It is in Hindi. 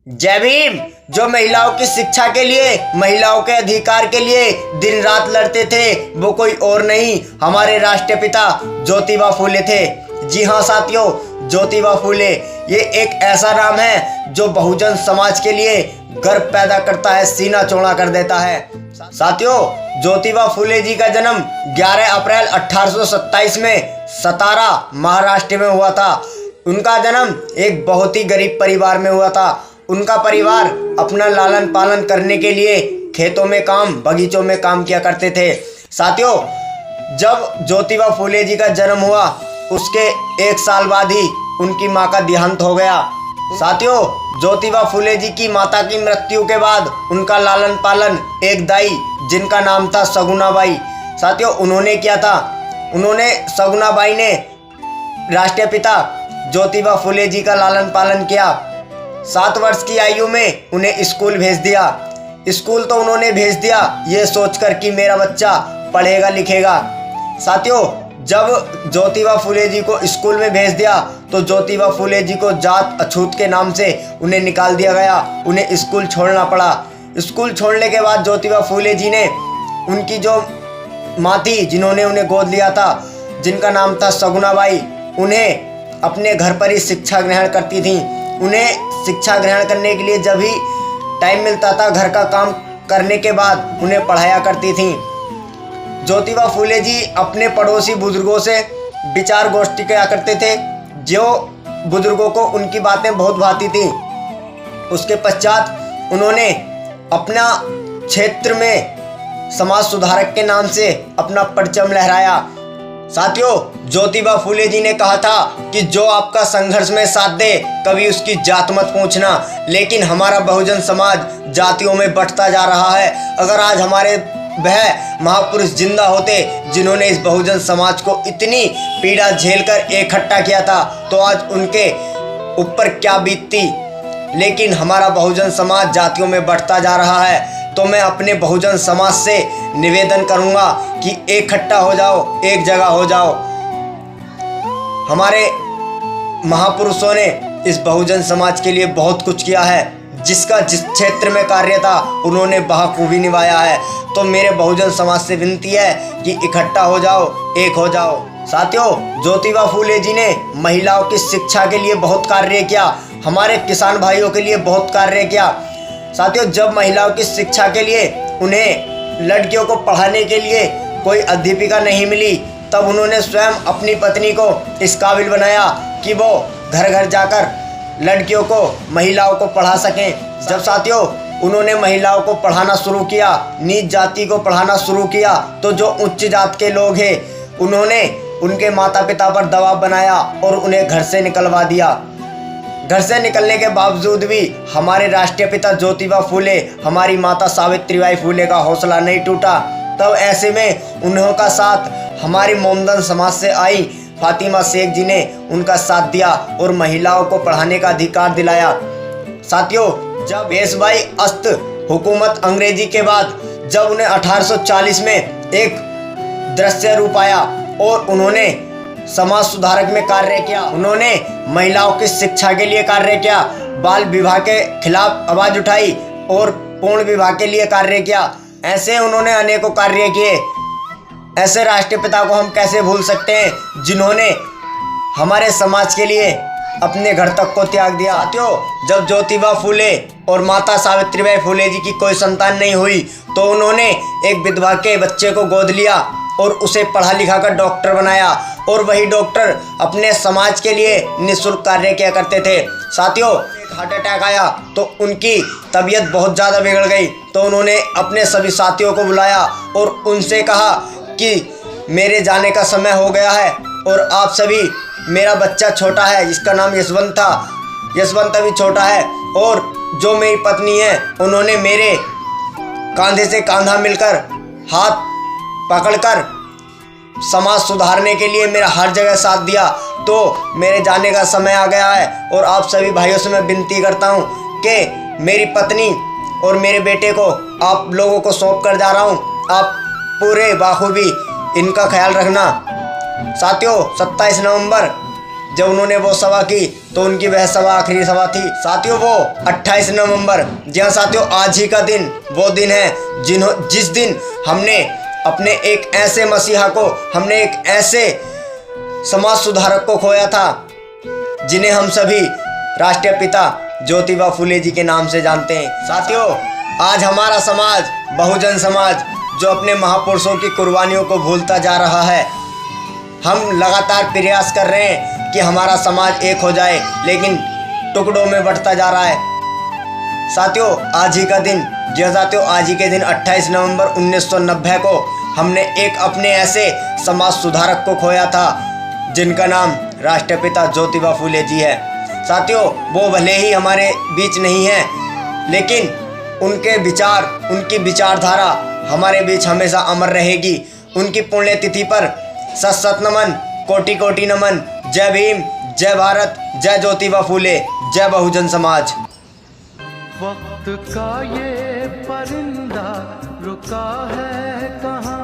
जय भीम। जो महिलाओं की शिक्षा के लिए, महिलाओं के अधिकार के लिए दिन रात लड़ते थे, वो कोई और नहीं, हमारे राष्ट्रपिता ज्योतिबा फूले थे। जी हाँ साथियों, ज्योतिबा फूले ये एक ऐसा नाम है जो बहुजन समाज के लिए गर्व पैदा करता है, सीना चौड़ा कर देता है। साथियों, ज्योतिबा फूले जी का जन्म 11 अप्रैल 1827 में सतारा, महाराष्ट्र में हुआ था। उनका जन्म एक बहुत ही गरीब परिवार में हुआ था। उनका परिवार अपना लालन पालन करने के लिए खेतों में काम, बगीचों में काम किया करते थे। साथियों, जब ज्योतिबा फूले जी का जन्म हुआ, उसके 1 साल बाद ही उनकी मां का देहांत हो गया। साथियों, ज्योतिबा फूले जी की माता की मृत्यु के बाद उनका लालन पालन एक दाई, जिनका नाम था सगुनाबाई, साथियों उन्होंने किया था। सगुनाबाई ने राष्ट्रपिता ज्योतिबा फूले जी का लालन पालन किया। 7 वर्ष की आयु में उन्हें स्कूल भेज दिया। स्कूल तो उन्होंने भेज दिया ये सोचकर कि मेरा बच्चा पढ़ेगा लिखेगा। साथियों, जब ज्योतिबा फूले जी को स्कूल में भेज दिया तो ज्योतिबा फूले जी को जात अछूत के नाम से उन्हें निकाल दिया गया। उन्हें स्कूल छोड़ना पड़ा। स्कूल छोड़ने के बाद ज्योतिबा फूले जी ने उनकी जो माँ थी, जिन्होंने उन्हें गोद लिया था, जिनका नाम था सगुनाबाई, उन्हें अपने घर पर ही शिक्षा ग्रहण करती थी। उन्हें शिक्षा ग्रहण करने के लिए जब भी टाइम मिलता था, घर का काम करने के बाद उन्हें पढ़ाया करती थी। ज्योतिबा फूले जी अपने पड़ोसी बुजुर्गों से विचार गोष्ठी किया करते थे, जो बुजुर्गों को उनकी बातें बहुत भाती थी। उसके पश्चात उन्होंने अपना क्षेत्र में समाज सुधारक के नाम से अपना परचम लहराया। साथियों, ज्योतिबा फूले जी ने कहा था कि जो आपका संघर्ष में साथ दे, कभी उसकी जात मत पूछना। लेकिन हमारा बहुजन समाज जातियों में बंटता जा रहा है। अगर आज हमारे वह महापुरुष जिंदा होते जिन्होंने इस बहुजन समाज को इतनी पीड़ा झेलकर इकट्ठा किया था, तो आज उनके ऊपर क्या बीतती। लेकिन हमारा बहुजन समाज जातियों में बढ़ता जा रहा है। तो मैं अपने बहुजन समाज से निवेदन करूंगा कि इकट्ठा हो जाओ, एक जगह हो जाओ। हमारे महापुरुषों ने इस बहुजन समाज के लिए बहुत कुछ किया है। जिसका जिस क्षेत्र में कार्य था, उन्होंने बखूबी निभाया है। तो मेरे बहुजन समाज से विनती है कि इकट्ठा हो जाओ, एक हो जाओ। साथियों, ज्योतिबा फूले जी ने महिलाओं की शिक्षा के लिए बहुत कार्य किया। हमारे किसान भाइयों के लिए बहुत कार्य किया। साथियों, जब महिलाओं की शिक्षा के लिए उन्हें लड़कियों को पढ़ाने के लिए कोई अध्यापिका नहीं मिली, तब उन्होंने स्वयं अपनी पत्नी को इस काबिल बनाया कि वो घर घर जाकर लड़कियों को, महिलाओं को पढ़ा सकें। जब साथियों उन्होंने महिलाओं को पढ़ाना शुरू किया, नीच जाति को पढ़ाना शुरू किया, तो जो उच्च जात के लोग हैं, उन्होंने उनके माता पिता पर दबाव बनाया और उन्हें घर से निकलवा दिया। घर से निकलने के बावजूद भी हमारे राष्ट्रपिता ज्योतिबा फूले, हमारी माता सावित्रीबाई फूले का हौसला नहीं टूटा। तब ऐसे में उन्होंने साथ हमारी मोमदन समाज से आई फातिमा शेख जी ने उनका साथ दिया और महिलाओं को पढ़ाने का अधिकार दिलाया। साथियों, जब पेशवाई अस्त हुकूमत अंग्रेजी के बाद जब उन्हें 1840 में एक दृश्य रूप आया और उन्होंने समाज सुधारक में कार्य किया, उन्होंने महिलाओं की शिक्षा के लिए कार्य किया, बाल विवाह के खिलाफ आवाज उठाई और पूर्ण विवाह के लिए कार्य किया। ऐसे उन्होंने अनेकों कार्य किए। ऐसे राष्ट्रपिता को हम कैसे भूल सकते हैं, जिन्होंने हमारे समाज के लिए अपने घर तक को त्याग दिया। साथियों, जब ज्योतिबा फूले और माता सावित्रीबाई फूले जी की कोई संतान नहीं हुई, तो उन्होंने एक विधवा के बच्चे को गोद लिया और उसे पढ़ा लिखा कर डॉक्टर बनाया। और वही डॉक्टर अपने समाज के लिए निःशुल्क कार्य किया करते थे। साथियों, हार्ट अटैक आया तो उनकी तबीयत बहुत ज़्यादा बिगड़ गई। तो उन्होंने अपने सभी साथियों को बुलाया और उनसे कहा कि मेरे जाने का समय हो गया है और आप सभी, मेरा बच्चा छोटा है, इसका नाम यशवंत था, यशवंत अभी छोटा है, और जो मेरी पत्नी है, उन्होंने मेरे कंधे से कंधा मिलकर, हाथ पकड़कर समाज सुधारने के लिए मेरा हर जगह साथ दिया। तो मेरे जाने का समय आ गया है और आप सभी भाइयों से मैं विनती करता हूँ कि मेरी पत्नी और मेरे बेटे को आप लोगों को सौंप कर जा रहा हूँ। आप पूरे बाखूबी इनका ख्याल रखना। साथियों, 27 नवंबर जब उन्होंने वो सभा की तो उनकी वह सभा आखिरी सभा थी साथियों। वो 28 नवंबर, जी हाँ साथियों, आज ही का दिन वो दिन है जिस दिन हमने अपने एक ऐसे मसीहा को, हमने एक ऐसे समाज सुधारक को खोया था जिन्हें हम सभी राष्ट्रीय पिता ज्योतिबा फुले जी के नाम से जानते हैं। साथियों, आज हमारा समाज, बहुजन समाज, जो अपने महापुरुषों की कुर्बानियों को भूलता जा रहा है। हम लगातार प्रयास कर रहे हैं कि हमारा समाज एक हो जाए, लेकिन टुकड़ों में बंटता जा रहा है। साथियों, आज ही का दिन, जी साथियों, आज ही के दिन 28 नवंबर 1990 को हमने एक अपने ऐसे समाज सुधारक को खोया था जिनका नाम राष्ट्रपिता ज्योतिबा फुले जी है। साथियों, वो भले ही हमारे बीच नहीं है, लेकिन उनके विचार, उनकी विचारधारा हमारे बीच हमेशा अमर रहेगी। उनकी पुण्यतिथि पर सत सत नमन, कोटि कोटि नमन। जय भीम, जय भारत, जय ज्योतिबा फुले, जय बहुजन समाज। वक्त का ये परिंदा रुका है कहाँ?